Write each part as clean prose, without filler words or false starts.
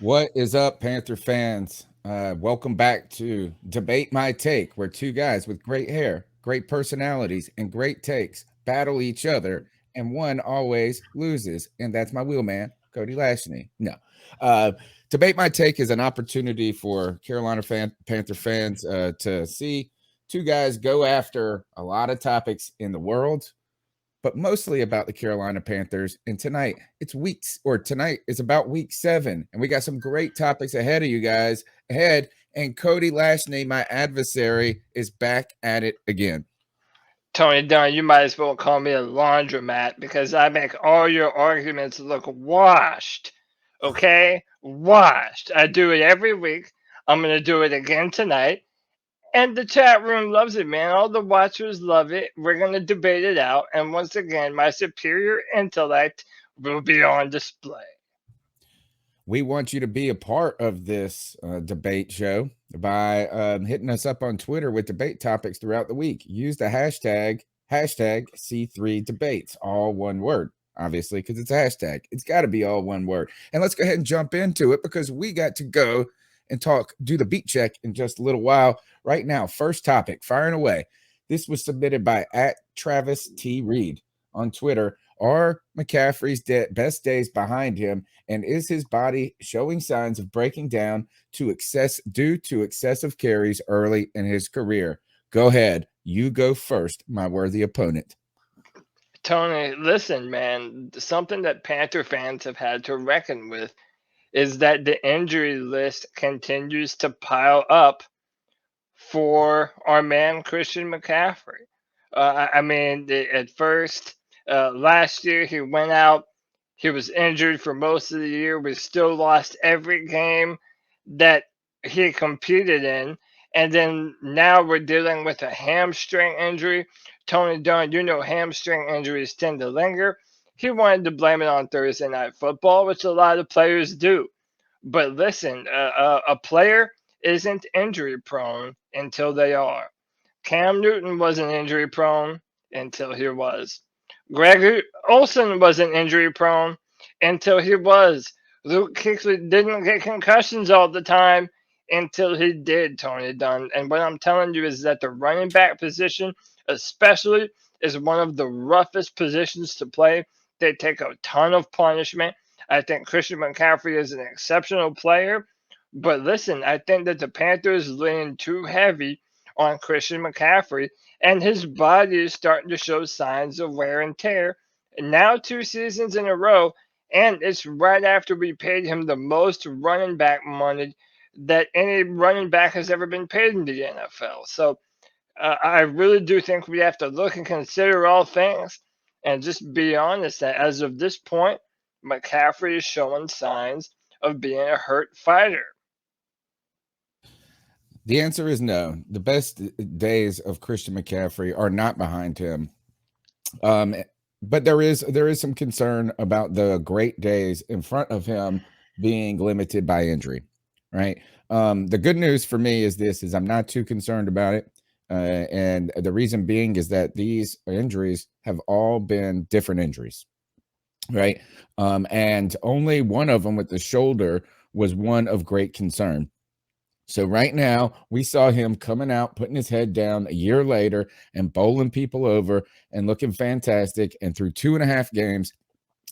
What is up, Panther fans? Welcome back to Debate My Take, where two guys with great hair, great personalities, and great takes battle each other, and one always loses. And that's my wheelman, Cody Lashney. No. Uh, Debate My Take is an opportunity for Panther fans to see two guys go after a lot of topics in the world, but mostly about the Carolina Panthers. And tonight is about week 7. And we got some great topics ahead of you guys ahead. And Cody Lashney, my adversary, is back at it again. Tony Dunn, you might as well call me a laundromat because I make all your arguments look washed. Okay? Washed. I do it every week. I'm going to do it again tonight. And the chat room loves it, man. All the watchers love it. We're going to debate it out. And once again, my superior intellect will be on display. We want you to be a part of this debate show by hitting us up on Twitter with debate topics throughout the week. Use the hashtag C3Debates, all one word, obviously, because it's a hashtag. It's got to be all one word. And let's go ahead and jump into it because we got to go and do the beat check in just a little while. Right now, first topic, firing away. This was submitted by @Travis T. Reed on Twitter. Are McCaffrey's best days behind him, and is his body showing signs of breaking down due to excessive carries early in his career? Go ahead, you go first, my worthy opponent. Tony, listen, man. Something that Panther fans have had to reckon with is that the injury list continues to pile up for our man Christian McCaffrey. At first, last year he went out, he was injured for most of the year. We still lost every game that he competed in. And then now we're dealing with a hamstring injury. Tony Dunn, you know hamstring injuries tend to linger. He wanted to blame it on Thursday Night Football, which a lot of players do. But listen, a player isn't injury prone until they are. Cam Newton wasn't injury prone until he was. Greg Olson wasn't injury prone until he was. Luke Kuechly didn't get concussions all the time until he did, Tony Dunn. And what I'm telling you is that the running back position, especially, is one of the roughest positions to play. They take a ton of punishment. I think Christian McCaffrey is an exceptional player. But listen, I think that the Panthers lean too heavy on Christian McCaffrey, and his body is starting to show signs of wear and tear. And now, 2 seasons in a row, and it's right after we paid him the most running back money that any running back has ever been paid in the NFL. So I really do think we have to look and consider all things and just be honest that as of this point, McCaffrey is showing signs of being a hurt fighter. The answer is no. The best days of Christian McCaffrey are not behind him. Um, but there is some concern about the great days in front of him being limited by injury, right? The good news for me is I'm not too concerned about it. And the reason being is that these injuries have all been different injuries, right? And only one of them with the shoulder was one of great concern. So right now, we saw him coming out, putting his head down a year later and bowling people over and looking fantastic. And through 2.5 games,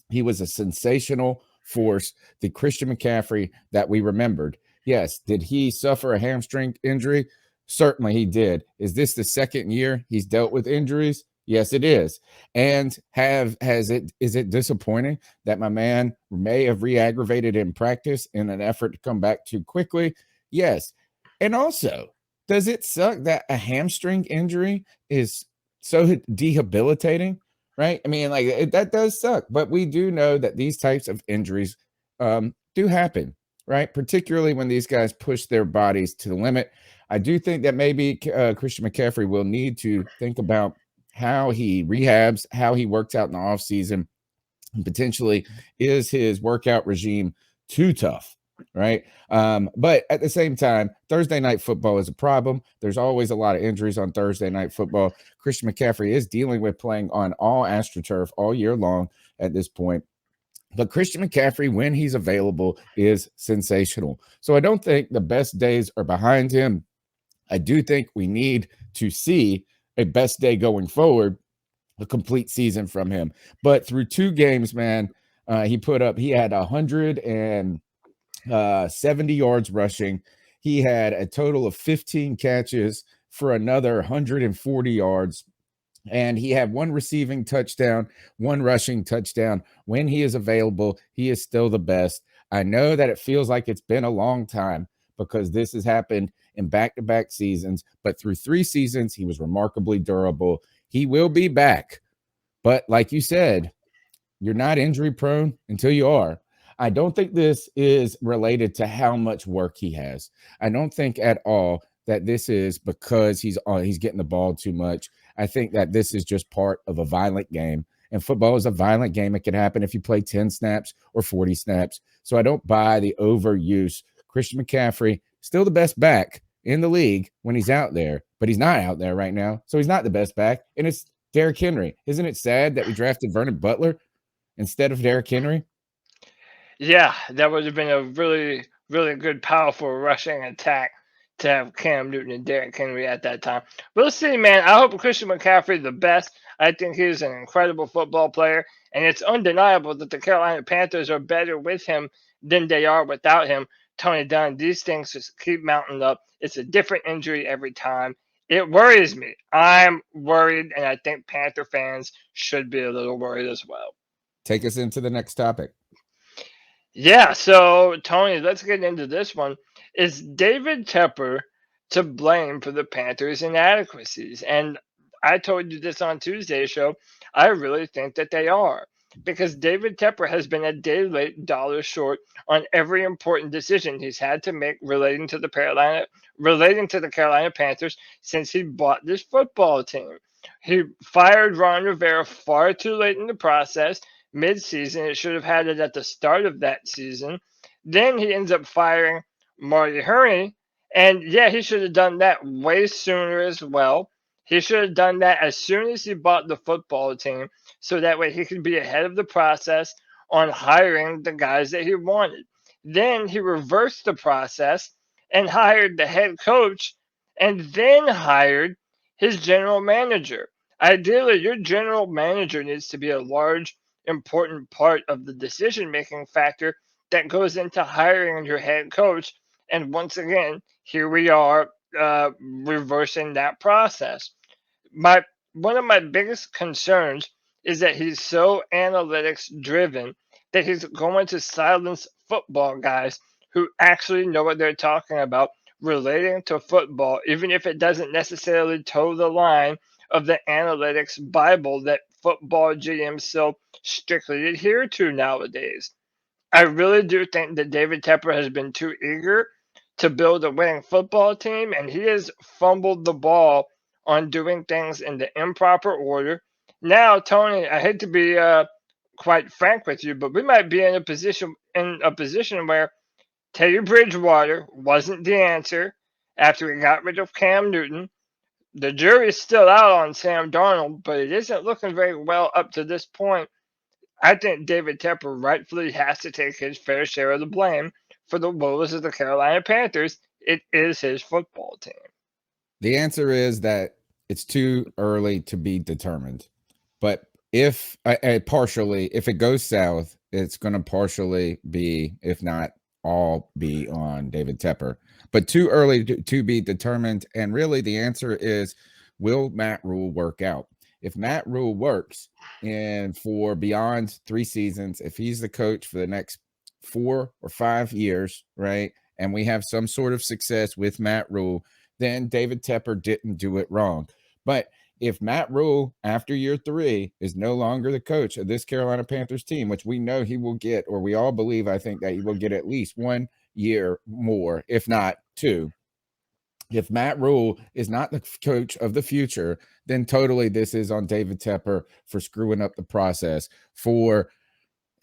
he was a sensational force, the Christian McCaffrey that we remembered. Yes, did he suffer a hamstring injury? Certainly he did. Is this the second year he's dealt with injuries? Yes, it is. And is it disappointing that my man may have re-aggravated in practice in an effort to come back too quickly? Yes. And also, does it suck that a hamstring injury is so debilitating? Right? I mean, that does suck, but we do know that these types of injuries do happen, right? Particularly when these guys push their bodies to the limit. I do think that maybe Christian McCaffrey will need to think about how he rehabs, how he works out in the offseason, and potentially is his workout regime too tough, right? But at the same time, Thursday night football is a problem. There's always a lot of injuries on Thursday night football. Christian McCaffrey is dealing with playing on all AstroTurf all year long at this point. But Christian McCaffrey, when he's available, is sensational. So I don't think the best days are behind him. I do think we need to see a best day going forward, a complete season from him. But through 2 games, man, he had 170 yards rushing. He had a total of 15 catches for another 140 yards. And he had 1 receiving touchdown, 1 rushing touchdown. When he is available, he is still the best. I know that it feels like it's been a long time because this has happened in back-to-back seasons, but through 3 seasons, he was remarkably durable. He will be back. But like you said, you're not injury prone until you are. I don't think this is related to how much work he has. I don't think at all that this is because he's getting the ball too much. I think that this is just part of a violent game. And football is a violent game. It can happen if you play 10 snaps or 40 snaps. So I don't buy the overuse. Christian McCaffrey, still the best back in the league when he's out there, but he's not out there right now. So he's not the best back. And it's Derrick Henry. Isn't it sad that we drafted Vernon Butler instead of Derrick Henry? Yeah, that would have been a really, really good, powerful rushing attack to have Cam Newton and Derrick Henry at that time. We'll see, man. I hope Christian McCaffrey the best. I think he's an incredible football player, and it's undeniable that the Carolina Panthers are better with him than they are without him. Tony Dunn, these things just keep mounting up. It's a different injury every time. It worries me. I'm worried, and I think Panther fans should be a little worried as well. Take us into the next topic. Yeah, so Tony, let's get into this one. Is David Tepper to blame for the Panthers' inadequacies? And I told you this on Tuesday's show. I really think that they are. Because David Tepper has been a day late, dollar short on every important decision he's had to make relating to the Carolina Panthers since he bought this football team. He fired Ron Rivera far too late in the process mid-season. It should have had it at the start of that season. Then he ends up firing Marty Hurney, and yeah, he should have done that way sooner as well. He should have done that as soon as he bought the football team, so that way he could be ahead of the process on hiring the guys that he wanted. Then he reversed the process and hired the head coach, and then hired his general manager. Ideally, your general manager needs to be a large important part of the decision making factor that goes into hiring your head coach. And once again, here we are reversing that process. My One of my biggest concerns is that he's so analytics driven that he's going to silence football guys who actually know what they're talking about relating to football, even if it doesn't necessarily toe the line of the analytics Bible that football GMs so strictly adhere to nowadays. I really do think that David Tepper has been too eager to build a winning football team, and he has fumbled the ball on doing things in the improper order. Now, Tony, I hate to be quite frank with you, but we might be in a position where Teddy Bridgewater wasn't the answer after we got rid of Cam Newton. The jury's still out on Sam Darnold, but it isn't looking very well up to this point. I think David Tepper rightfully has to take his fair share of the blame for the woes of the Carolina Panthers. It is his football team. The answer is that it's too early to be determined. But if partially, if it goes south, it's going to partially be, if not all, be on David Tepper. But too early to be determined. And really, the answer is, will Matt Rule work out? If Matt Rule works and for beyond 3 seasons, if he's the coach for the next 4 or 5 years, right, and we have some sort of success with Matt Rule, then David Tepper didn't do it wrong. But if Matt Rule, after year 3, is no longer the coach of this Carolina Panthers team, which we know he will get, or we all believe, I think, that he will get at least 1 year more, if not 2. If Matt Rule is not the coach of the future, then totally this is on David Tepper for screwing up the process.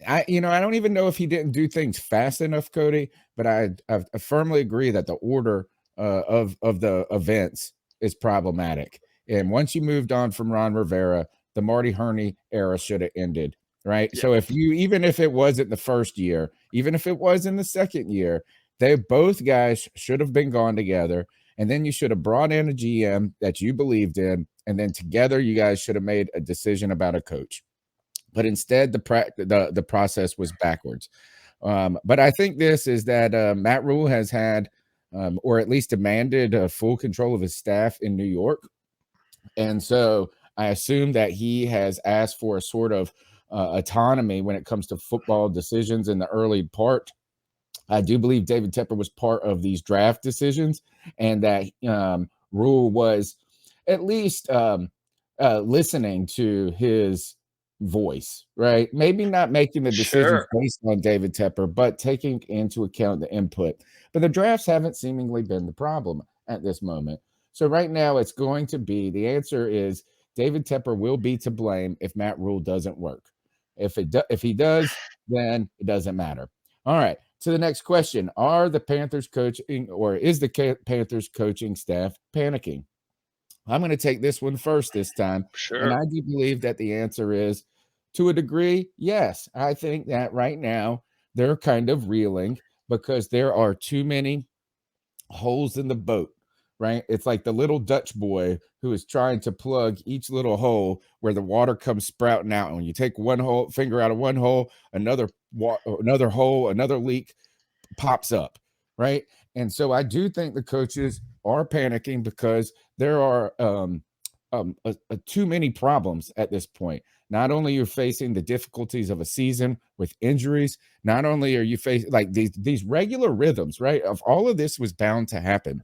I don't even know if he didn't do things fast enough, Cody, but I firmly agree that the order of the events is problematic. And once you moved on from Ron Rivera, the Marty Hurney era should have ended. right? Yeah, So even if it wasn't the first year, even if it was in the second year, they both guys should have been gone together. And then you should have brought in a GM that you believed in. And then together you guys should have made a decision about a coach. But instead, the process was backwards. But I think this is that Matt Rule has had, or at least demanded, full control of his staff in New York, and so I assume that he has asked for a sort of autonomy when it comes to football decisions in the early part. I do believe David Tepper was part of these draft decisions, and that Rule was at least listening to his voice, right? Maybe not making the decisions sure. based on David Tepper, but taking into account the input. But the drafts haven't seemingly been the problem at this moment. So right now, it's going to be the answer is David Tepper will be to blame if Matt Rule doesn't work. If he does, then it doesn't matter. All right. To the next question. Are the Panthers coaching or is the Panthers coaching staff panicking? I'm going to take this one first this time. And Sure. I do believe that the answer is to a degree, yes. I think that right now they're kind of reeling because there are too many holes in the boat, right? It's like the little Dutch boy who is trying to plug each little hole where the water comes sprouting out. And when you take one hole finger out of one hole, another hole, another leak pops up, right? And so I do think the coaches are panicking because there are too many problems at this point. Not only you're facing the difficulties of a season with injuries, not only are you facing like these regular rhythms, right? Of all of this was bound to happen,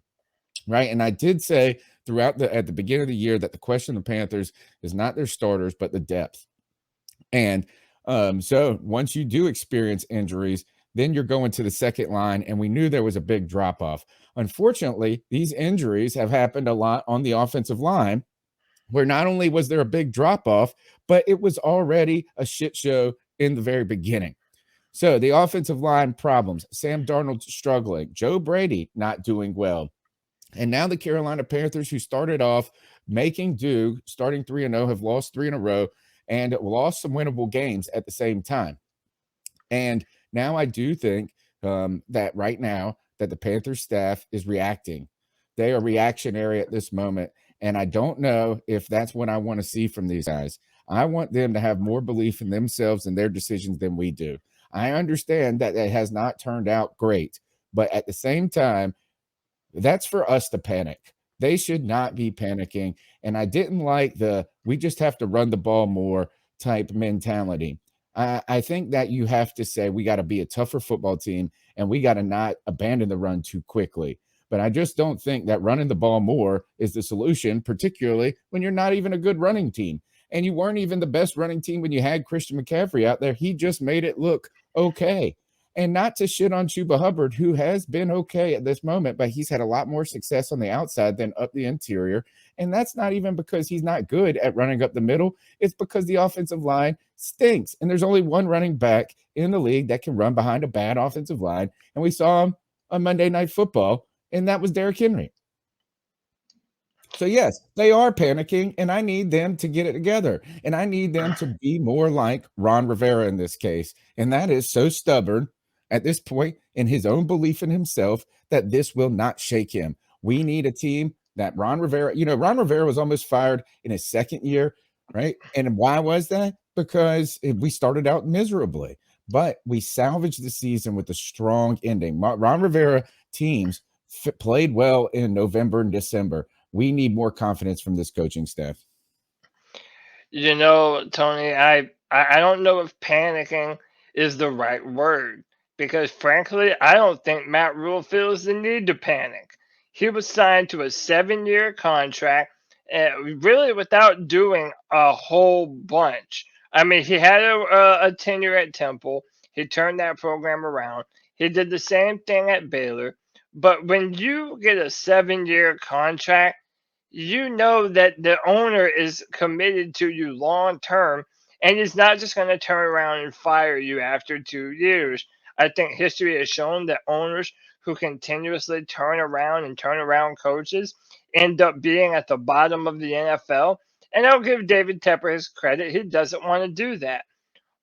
right? And I did say throughout at the beginning of the year that the question of the Panthers is not their starters, but the depth. And so once you do experience injuries, then you're going to the second line, and we knew there was a big drop off. Unfortunately, these injuries have happened a lot on the offensive line, where not only was there a big drop off, but it was already a shit show in the very beginning. So the offensive line problems, Sam Darnold struggling, Joe Brady not doing well. And now the Carolina Panthers, who started off making do, starting 3-0, have lost 3 in a row and lost some winnable games at the same time. And now I do think that right now that the Panthers staff is reacting. They are reactionary at this moment. And I don't know if that's what I want to see from these guys. I want them to have more belief in themselves and their decisions than we do. I understand that it has not turned out great, but at the same time, that's for us to panic. They should not be panicking. And I didn't like the we just have to run the ball more type mentality. I think that you have to say we got to be a tougher football team and we got to not abandon the run too quickly. But I just don't think that running the ball more is the solution, particularly when you're not even a good running team. And you weren't even the best running team when you had Christian McCaffrey out there. He just made it look okay. And not to shit on Chuba Hubbard, who has been okay at this moment, but he's had a lot more success on the outside than up the interior. And that's not even because he's not good at running up the middle. It's because the offensive line stinks. And there's only one running back in the league that can run behind a bad offensive line. And we saw him on Monday Night Football, and that was Derrick Henry. So yes, they are panicking, and I need them to get it together. And I need them to be more like Ron Rivera in this case. And that is so stubborn at this point in his own belief in himself that this will not shake him. We need a team that Ron Rivera, Ron Rivera was almost fired in his second year, right? And why was that? Because we started out miserably, but we salvaged the season with a strong ending. Ron Rivera teams played well in November and December. We need more confidence from this coaching staff. Tony, I don't know if panicking is the right word because, frankly, I don't think Matt Rule feels the need to panic. He was signed to a 7-year contract, really without doing a whole bunch. I mean, he had a tenure at Temple. He turned that program around. He did the same thing at Baylor. But when you get a 7-year contract, you know that the owner is committed to you long term and is not just going to turn around and fire you after 2 years. I think history has shown that owners who continuously turn around coaches end up being at the bottom of the NFL. And I'll give David Tepper his credit. He doesn't want to do that.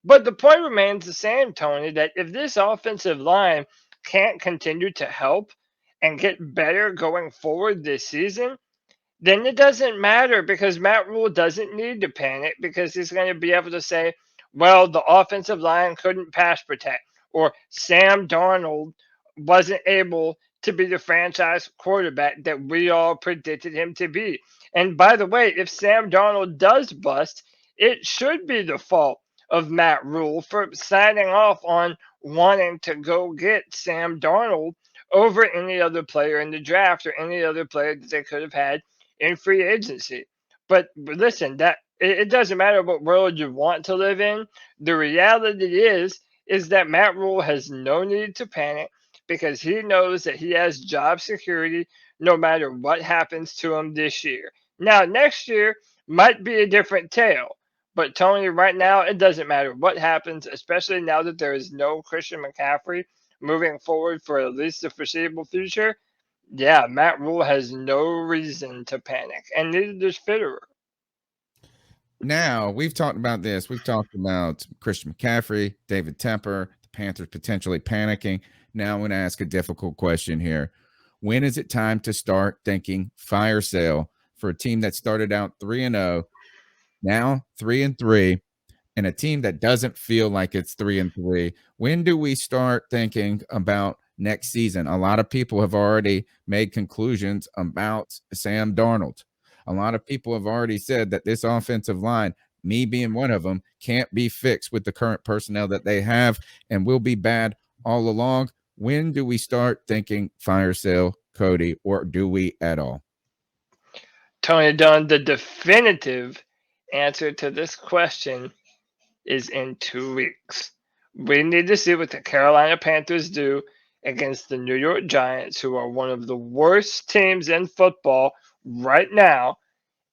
But the point remains the same, Tony, that if this offensive line can't continue to help and get better going forward this season, then it doesn't matter because Matt Rule doesn't need to panic because he's going to be able to say, well, the offensive line couldn't pass protect, or Sam Darnold wasn't able to be the franchise quarterback that we all predicted him to be. And by the way, if Sam Darnold does bust, it should be the fault of Matt Rule for signing off on wanting to go get Sam Darnold over any other player in the draft or any other player that they could have had in free agency. But listen, that it doesn't matter what world you want to live in. The reality is that Matt Rule has no need to panic because he knows that he has job security no matter what happens to him this year. Now, next year might be a different tale. But Tony, right now it doesn't matter what happens, especially now that there is no Christian McCaffrey moving forward for at least the foreseeable future. Yeah, Matt Rule has no reason to panic, and neither does Fitterer. Now, we've talked about this. We've talked about Christian McCaffrey, David Tepper, the Panthers potentially panicking. Now, I'm going to ask a difficult question here. When is it time to start thinking fire sale for a team that started out 3-0, now 3-3, and a team that doesn't feel like it's 3-3? When do we start thinking about next season? A lot of people have already made conclusions about Sam Darnold. A lot of people have already said that this offensive line, me being one of them, can't be fixed with the current personnel that they have and will be bad all along. When do we start thinking fire sale, Cody, or do we at all? Tony Dunn, the definitive answer to this question is in 2 weeks. We need to see what the Carolina Panthers do against the New York Giants, who are one of the worst teams in football right now,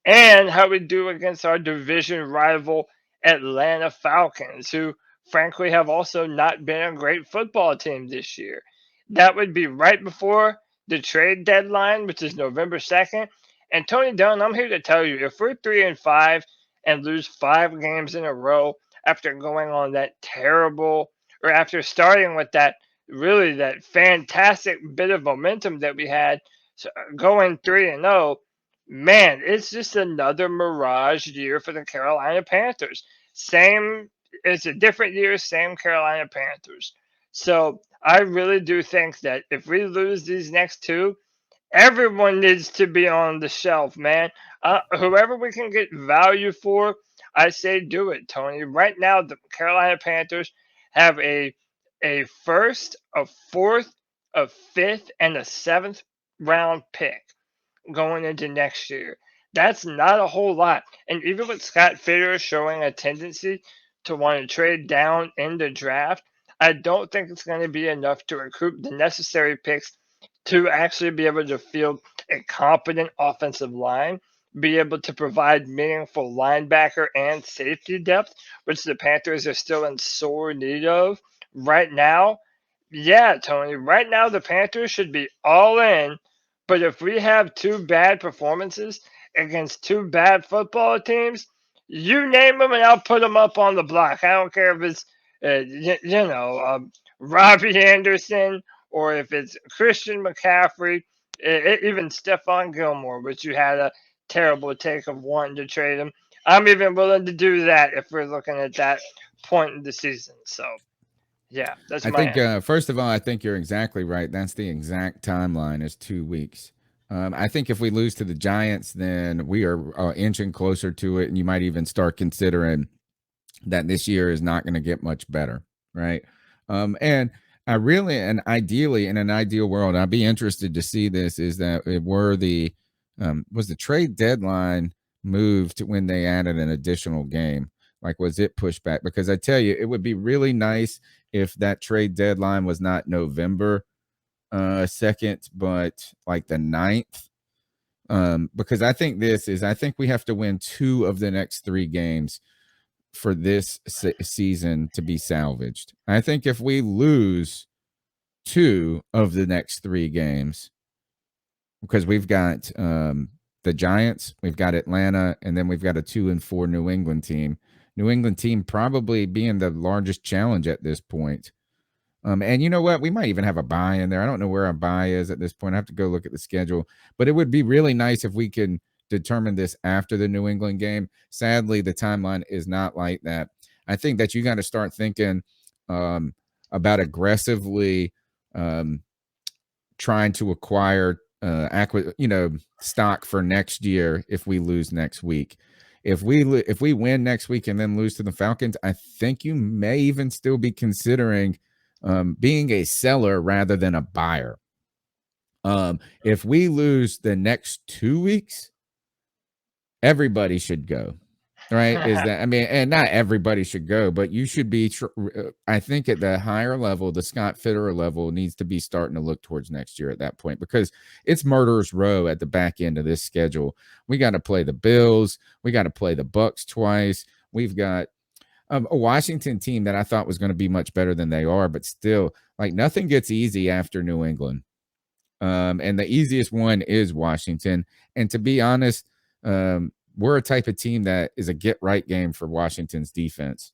and how we do against our division rival Atlanta Falcons, who frankly have also not been a great football team this year. That would be right before the trade deadline, which is November 2nd. And Tony Dunn, I'm here to tell you, if we're 3-5 and lose 5 games in a row after going on that terrible, or after starting with that really that fantastic bit of momentum that we had, going 3-0, man, it's just another mirage year for the Carolina Panthers. Same, it's a different year, same Carolina Panthers. So I really do think that if we lose these next two, everyone needs to be on the shelf, man. Whoever we can get value for, I say do it, Tony. Right now, the Carolina Panthers have a first, a fourth, a fifth, and a seventh round pick going into next year. That's not a whole lot. And even with Scott Fitter showing a tendency to want to trade down in the draft, I don't think it's going to be enough to recruit the necessary picks to actually be able to field a competent offensive line, be able to provide meaningful linebacker and safety depth, which the Panthers are still in sore need of right now. Yeah, Tony, right now the Panthers should be all in, but if we have two bad performances against two bad football teams, you name them and I'll put them up on the block. I don't care if it's, Robbie Anderson or if it's Christian McCaffrey, even Stephon Gilmore, which you had a terrible take of wanting to trade him. I'm even willing to do that if we're looking at that point in the season. So, yeah, that's I my think, answer. first of all, I think you're exactly right. That's the exact timeline is 2 weeks. I think if we lose to the Giants, then we are inching closer to it, and you might even start considering that this year is not going to get much better, right? And I really, and ideally, in an ideal world, I'd be interested to see this. Is that it were the was the trade deadline moved when they added an additional game? Like, was it pushed back? Because I tell you, it would be really nice if that trade deadline was not November 2nd, but like the 9th. Because I think we have to win 2 of the next 3 games for this season to be salvaged. I think if we lose 2 of the next 3 games, because we've got the Giants, we've got Atlanta, and then we've got a 2-4 New England team. New England team probably being the largest challenge at this point. And you know what? We might even have a bye in there. I don't know where our bye is at this point. I have to go look at the schedule. But it would be really nice if we can determine this after the New England game. Sadly, the timeline is not like that. I think that you got to start thinking um, about aggressively um, trying to acquire stock for next year if we lose next week. If we win next week and then lose to the Falcons, I think you may even still be considering being a seller rather than a buyer. If we lose the next 2 weeks, everybody should go. Right? Is that, I mean, and not everybody should go, but you should be. I think at the higher level, the Scott Fitterer level needs to be starting to look towards next year at that point, because it's murderer's row at the back end of this schedule. We got to play the Bills. We got to play the Bucks twice. We've got a Washington team that I thought was going to be much better than they are, but still, like, nothing gets easy after New England. And the easiest one is Washington. And to be honest, we're a type of team that is a get right game for Washington's defense.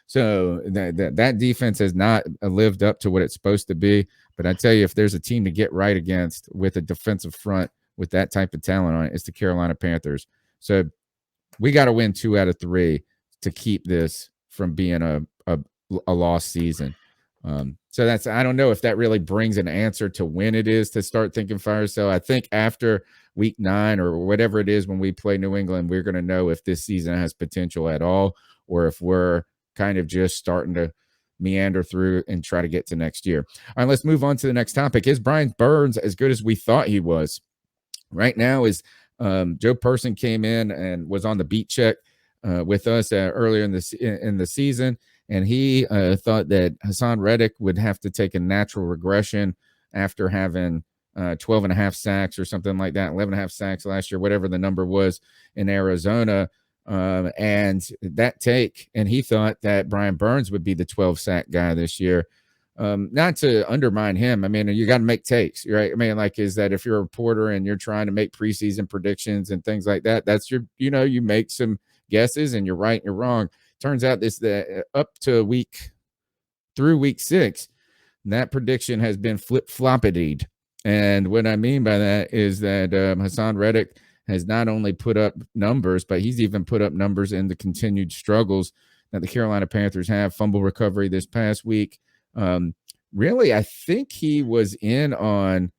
So that defense has not lived up to what it's supposed to be. But I tell you, if there's a team to get right against with a defensive front with that type of talent on it, it's the Carolina Panthers. So we got to win 2 out of 3 to keep this from being a lost season. So that's, I don't know if that really brings an answer to when it is to start thinking fire sale. I think after week 9 or whatever it is when we play New England, we're going to know if this season has potential at all, or if we're kind of just starting to meander through and try to get to next year. All right, let's move on to the next topic. Is Brian Burns as good as we thought he was? Right now is Joe Person came in and was on the beat check with us earlier in the season. And he thought that Hassan Reddick would have to take a natural regression after having 12 and a half sacks or something like that, 11 and a half sacks last year, whatever the number was in Arizona. And he thought that Brian Burns would be the 12 sack guy this year. Not to undermine him. I mean, you got to make takes, right? I mean, like, is that if you're a reporter and you're trying to make preseason predictions and things like that, that's your, you make some guesses and you're right and you're wrong. Turns out up to through week 6, that prediction has been flip-floppitied. And what I mean by that is that Hassan Reddick has not only put up numbers, but he's even put up numbers in the continued struggles that the Carolina Panthers have. Fumble recovery this past week. Really, I think he was in on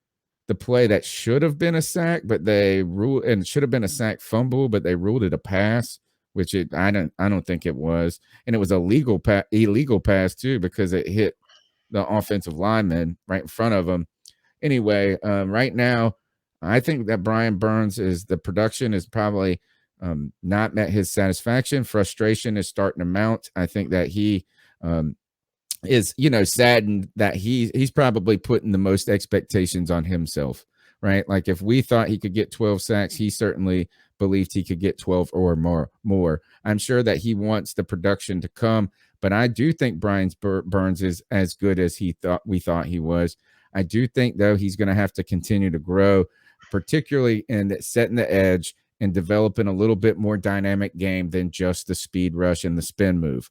the play that should have been a sack, but they ruled, and it should have been a sack fumble, but they ruled it a pass, which I don't think it was. And it was a illegal pass too, because it hit the offensive lineman right in front of him. Anyway, right now, I think that Brian Burns the production is probably not met his satisfaction. Frustration is starting to mount. I think that he is, saddened that he's probably putting the most expectations on himself, right? Like, if we thought he could get 12 sacks, he certainly believed he could get 12 or more. I'm sure that he wants the production to come, but I do think Brian Burns is as good as we thought he was. I do think, though, he's going to have to continue to grow, particularly in setting the edge and developing a little bit more dynamic game than just the speed rush and the spin move.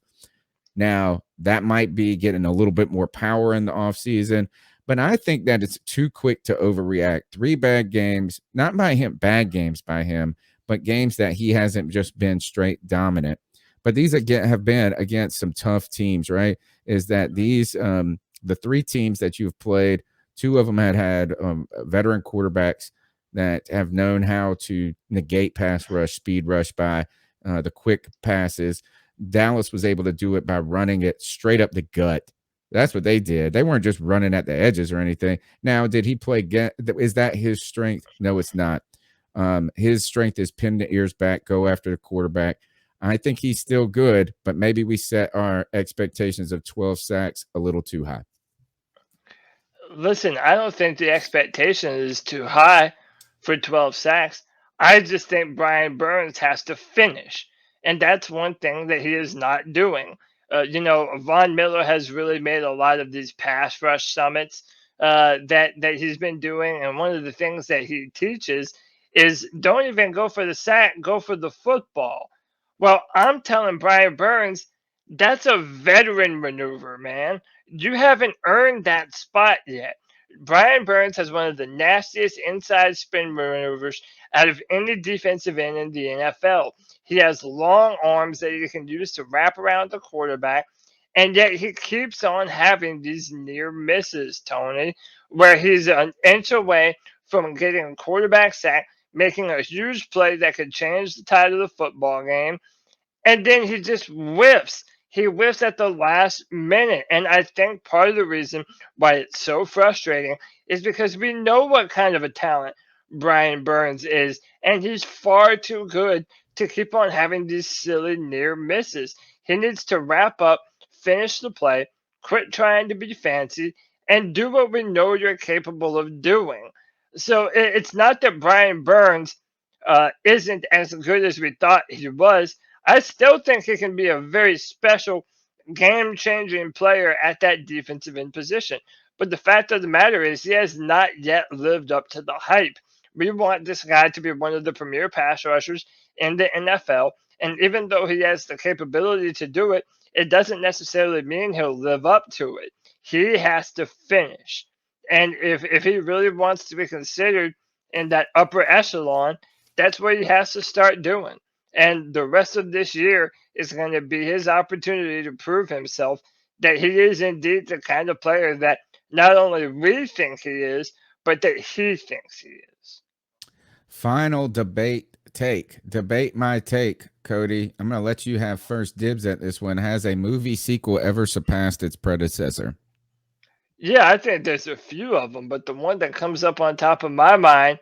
Now, that might be getting a little bit more power in the offseason, but I think that it's too quick to overreact. 3 bad games, not by him, bad games by him, but games that he hasn't just been straight dominant. But these again have been against some tough teams, right? Is that these the 3 teams that you've played, 2 of them had veteran quarterbacks that have known how to negate pass rush, speed rush by the quick passes. Dallas was able to do it by running it straight up the gut. That's what they did. They weren't just running at the edges or anything. Now, did he play? Is that his strength? No, it's not. His strength is pin the ears back, go after the quarterback. I think he's still good, but maybe we set our expectations of 12 sacks a little too high. Listen, I don't think the expectation is too high for 12 sacks. I just think Brian Burns has to finish. And that's one thing that he is not doing. Von Miller has really made a lot of these pass rush summits that he's been doing. And one of the things that he teaches is don't even go for the sack, go for the football. Well, I'm telling Brian Burns, that's a veteran maneuver, man. You haven't earned that spot yet. Brian Burns has one of the nastiest inside spin maneuvers out of any defensive end in the NFL. He has long arms that he can use to wrap around the quarterback, and yet he keeps on having these near misses, Tony, where he's an inch away from getting a quarterback sack, making a huge play that could change the tide of the football game, and then he just whiffs. He whiffs at the last minute. And I think part of the reason why it's so frustrating is because we know what kind of a talent Brian Burns is, and he's far too good to keep on having these silly near misses. He needs to wrap up, finish the play, quit trying to be fancy, and do what we know you're capable of doing. So it's not that Brian Burns isn't as good as we thought he was. I still think he can be a very special, game changing player at that defensive end position. But the fact of the matter is, he has not yet lived up to the hype. We want this guy to be one of the premier pass rushers in the NFL. And even though he has the capability to do it, it doesn't necessarily mean he'll live up to it. He has to finish. And if he really wants to be considered in that upper echelon, that's what he has to start doing. And the rest of this year is going to be his opportunity to prove himself that he is indeed the kind of player that not only we think he is, but that he thinks he is. Final debate my take, Cody. I'm going to let you have first dibs at this one. Has a movie sequel ever surpassed its predecessor? Yeah, I think there's a few of them, but the one that comes up on top of my mind,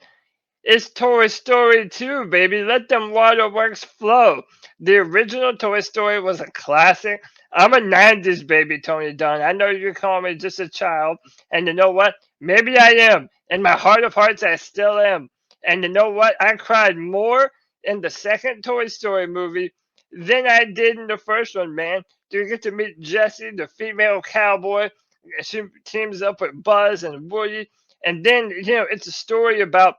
it's Toy Story 2, baby. Let them waterworks flow. The original Toy Story was a classic. I'm a 90s baby, Tony Dunn. I know you call me just a child. And you know what? Maybe I am. In my heart of hearts, I still am. And you know what? I cried more in the second Toy Story movie than I did in the first one, man. Do you get to meet Jessie, the female cowboy? She teams up with Buzz and Woody. And then, it's a story about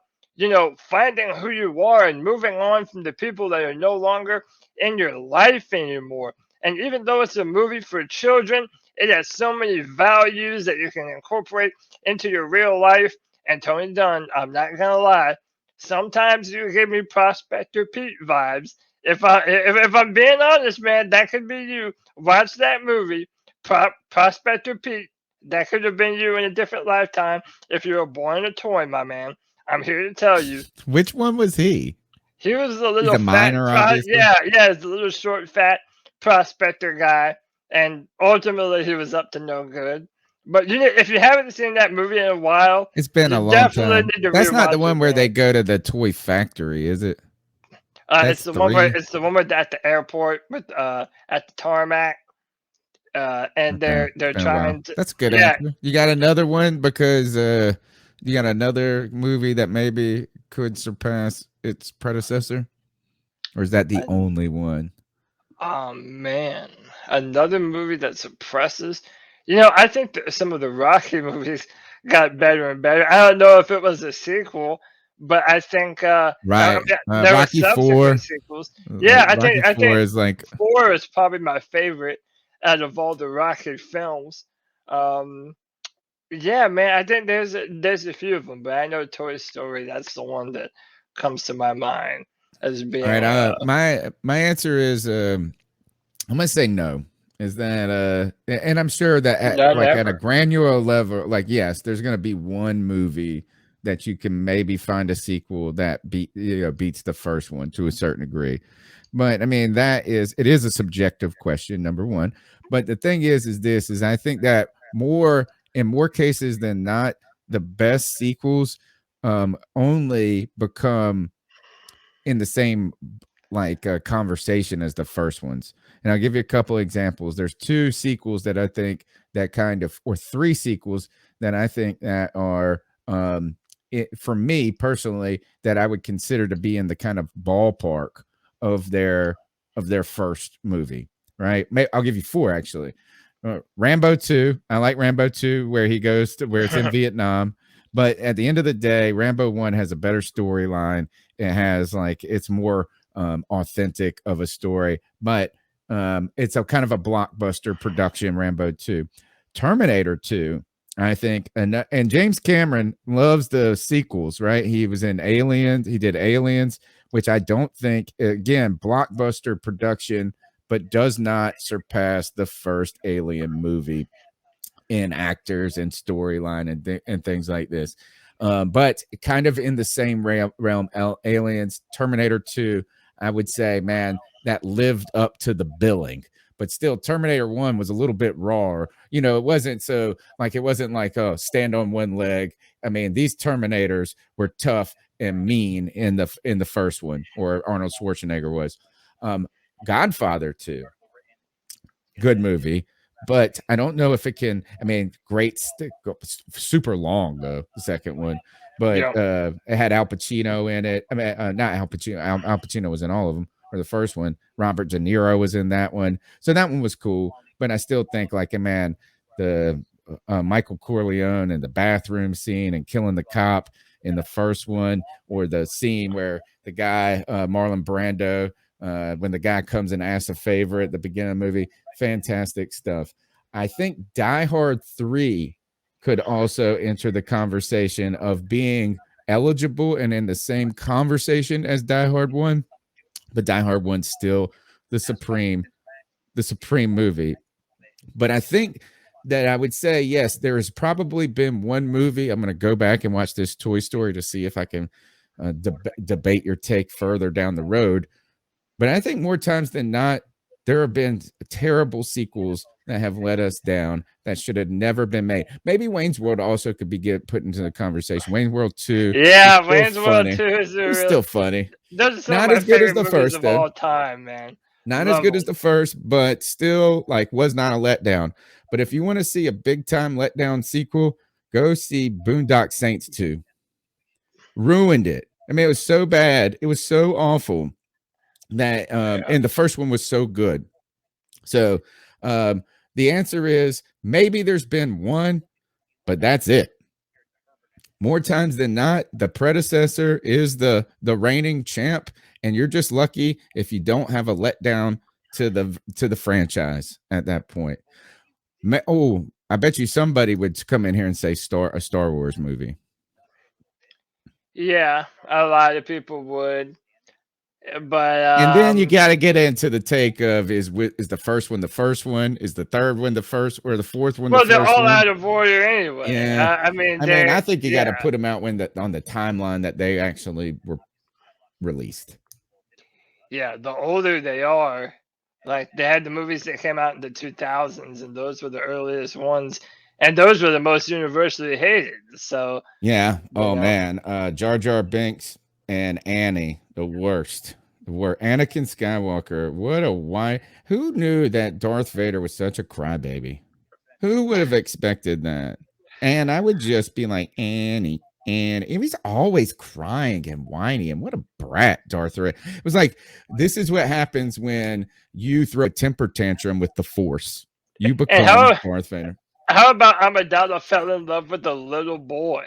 finding who you are and moving on from the people that are no longer in your life anymore. And even though it's a movie for children, it has so many values that you can incorporate into your real life. And Tony Dunn, I'm not gonna lie, sometimes you give me Prospector Pete vibes. If I'm being honest, man, that could be you. Watch that movie, Prospector Pete. That could have been you in a different lifetime if you were born a toy, my man. I'm here to tell you. Which one was he? He was a He's little a fat, minor, obviously. yeah, he's a little short, fat prospector guy, and ultimately he was up to no good. But if you haven't seen that movie in a while, It's been you a long definitely time. need to That's not the rewatch it, one where they man. go to the toy factory, is it? It's That's the one where three. it's the one with at the airport with at the tarmac, and Okay, it's they're been a while. trying to, That's a good yeah. answer. You got another one because you got another movie that maybe could surpass its predecessor, or is that the only one? Oh man, another movie that suppresses. I think that some of the Rocky movies got better and better. I don't know if it was a sequel, but I think I Right. mean, there were Rocky subsequent 4. sequels. Like Yeah, I Rocky think I 4 think is like four is probably my favorite out of all the Rocky films. Um, yeah, man, I think there's a few of them, but I know Toy Story. That's the one that comes to my mind as all right. being My answer is I'm gonna say no. Is that and I'm sure that none at a ever. granular level, like yes, there's gonna be one movie that you can maybe find a sequel that beats the first one to a certain degree. But I mean it is a subjective question, number one. But the thing is this is I think that more in more cases than not, the best sequels only become in the same like conversation as the first ones. And I'll give you a couple examples. There's two sequels that I think that kind of, or three sequels that I think that are, for me personally, that I would consider to be in the kind of ballpark of their first movie. Right? I'll give you four actually. Rambo 2. I like Rambo 2 where he goes to where it's in Vietnam. But at the end of the day, Rambo 1 has a better storyline. It has like it's more authentic of a story, but it's a kind of a blockbuster production. Rambo 2, Terminator 2. I think, and James Cameron loves the sequels, right? He was in Aliens. He did Aliens, which I don't think, again, blockbuster production, but does not surpass the first Alien movie in actors and storyline and things like this. But kind of in the same realm, Aliens, Terminator 2, I would say, man, that lived up to the billing. But still, Terminator 1 was a little bit raw. It wasn't so like, it wasn't like, oh, stand on one leg. I mean, these Terminators were tough and mean in the first one, or Arnold Schwarzenegger was. Godfather 2, good movie, but I don't know if it can. I mean, great stick, super long though. The second one, but Yeah. it had Al Pacino in it. I mean, not Al Pacino. Al Pacino was in all of them, or the first one. Robert De Niro was in that one, so that one was cool. But I still think, like, man, the Michael Corleone and the bathroom scene and killing the cop in the first one, or the scene where the guy Marlon Brando, when the guy comes and asks a favor at the beginning of the movie, fantastic stuff. I think Die Hard 3 could also enter the conversation of being eligible and in the same conversation as Die Hard 1, but Die Hard 1's still the supreme movie. But I think that I would say, yes, there has probably been one movie. I'm going to go back and watch this Toy Story to see if I can debate your take further down the road. But I think more times than not, there have been terrible sequels that have let us down that should have never been made. Maybe Wayne's World also could be put into the conversation. Wayne's World 2 is Yeah, still Wayne's World funny. 2 is a It's real. still funny. Those are some of Not my as good as favorite the movies first, of though. all time, man. Not as Love good as them. the first, but still, like, was not a letdown. But if you want to see a big time letdown sequel, go see Boondock Saints 2. Ruined it. I mean, it was so bad. It was so awful that, Yeah. and the first one was so good. So the answer is maybe there's been one, but that's it. More times than not, the predecessor is the reigning champ, and you're just lucky if you don't have a letdown to the franchise at that point. Oh, I bet you somebody would come in here and say a Star Wars movie. Yeah, a lot of people would. But And then you got to get into the take of, is the first one the first one? Is the third one the first, or the fourth one the well, they're first all one? out of order anyway. Yeah. I mean, I mean, I they're think you got to yeah, put them out on the timeline that they actually were released. yeah. The older they are, like they had the movies that came out in the 2000s, and those were the earliest ones, and those were the most universally hated. So Yeah. you Oh know, man, Jar Jar Binks and Annie, the worst. Were Anakin Skywalker. What a why? Who knew that Darth Vader was such a crybaby? Who would have expected that? And I would just be like, Annie, and he's always crying and whining. And what a brat, Darth Vader. It was like, this is what happens when you throw a temper tantrum with the Force. You and become Darth Vader. how about Amidala fell in love with a little boy?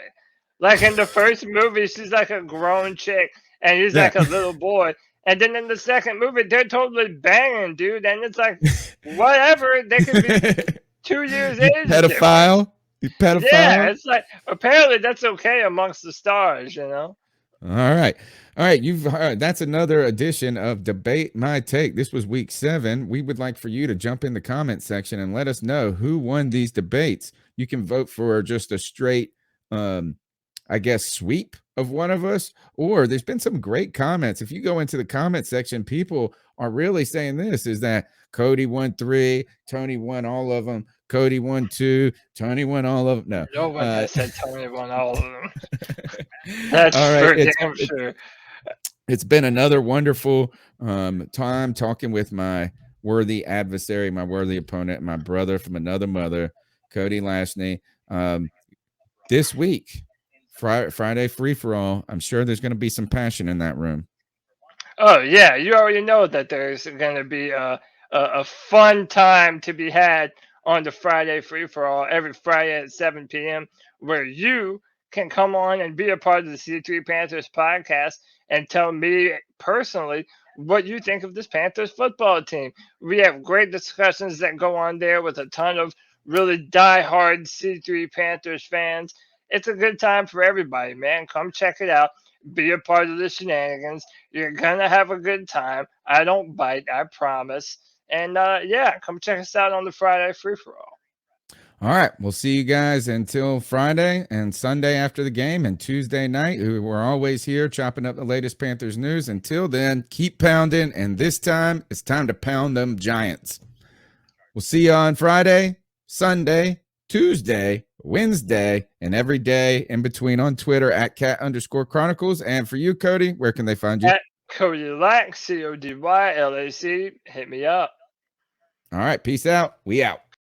Like in the first movie, she's like a grown chick, and he's Yeah. like a little boy. And then in the second movie, they're totally banging, dude. And it's like, whatever. They could be 2 years You age difference. pedophile. You Yeah, pedophile. it's like apparently that's okay amongst the stars, you know. All right. All right. You've heard, that's another edition of Debate My Take. This was week 7. We would like for you to jump in the comment section and let us know who won these debates. You can vote for just a straight, I guess, sweep of one of us, or there's been some great comments. If you go into the comment section, people are really saying this is that Cody won 3, Tony won all of them, Cody won 2, Tony won all of them. No. No one has said Tony won all of them. That's All right. for damn sure. It's been another wonderful time talking with my worthy adversary, my worthy opponent, my brother from another mother, Cody Lashney. This week, Friday free for all. I'm sure there's going to be some passion in that room. Oh yeah, you already know that there's going to be a fun time to be had on the Friday free for all every Friday at 7 p.m. where you can come on and be a part of the C3 Panthers podcast and tell me personally what you think of this Panthers football team. We have great discussions that go on there with a ton of really die-hard C3 Panthers fans. It's a good time for everybody, man. Come check it out. Be a part of the shenanigans. You're gonna have a good time. I don't bite, I promise. And yeah, come check us out on the Friday free for all. All right. We'll see you guys until Friday and Sunday after the game and Tuesday night. We're always here chopping up the latest Panthers news. Until then, keep pounding. And this time, it's time to pound them Giants. We'll see you on Friday, Sunday, Tuesday, Wednesday, and every day in between on Twitter at @cat_chronicles. And for you, Cody, where can they find you? At Cody Lack, CODYLAC. Hit me up. All right. Peace out. We out.